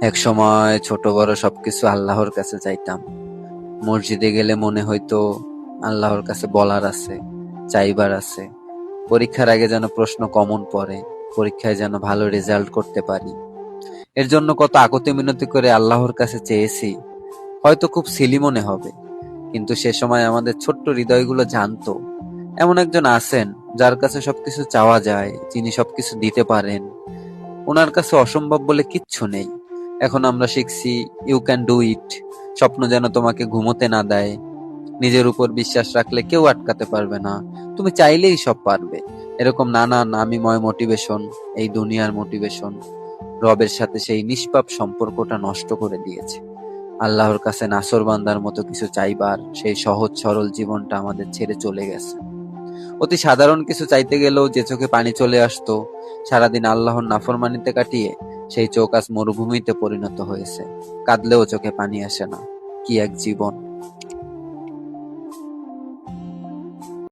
এক সময় ছোট বড় সবকিছু আল্লাহর কাছে চাইতাম। মসজিদে গেলে মনে হইতো আল্লাহর কাছে বলার আছে, চাইবার আছে। পরীক্ষার আগে যেন প্রশ্ন কমন পড়ে, পরীক্ষায় যেন ভালো রেজাল্ট করতে পারি। এর জন্য কত আকুতি মিনতি করে আল্লাহর কাছে চেয়েছি। হয়তো খুব সিলি মনে হবে, কিন্তু সে সময় আমাদের ছোট্ট হৃদয়গুলো জানতো এমন একজন আছেন যার কাছে সবকিছু চাওয়া যায়, যিনি সবকিছু দিতে পারেন। ওনার কাছে অসম্ভব বলে কিচ্ছু নেই। এখন আমরা শিখছি ইউ ক্যান ডু ইট। স্বপ্ন যেন তোমাকে ঘুমোতে না দেয়। নিজের উপর বিশ্বাস রাখলে কেউ আটকাতে পারবে না। তুমি চাইলেই সব পারবে। এরকম নানান আমিময় মোটিভেশন, এই দুনিয়ার মোটিভেশন রবের সাথে সেই নিষ্পাপ সম্পর্কটা নষ্ট করে দিয়েছে। আল্লাহর কাছে নাছোড়বান্দার মতো কিছু চাইবার সেই সহজ সরল জীবনটা আমাদের ছেড়ে চলে গেছে। অতি সাধারণ কিছু চাইতে গেলেও যে চোখে পানি চলে আসতো, সারাদিন আল্লাহর নাফরমানিতে কাটিয়ে সেই চোখ আজ মরুভূমিতে পরিণত হয়েছে। কাঁদলেও চোখে পানি আসে না। কি এক জীবন!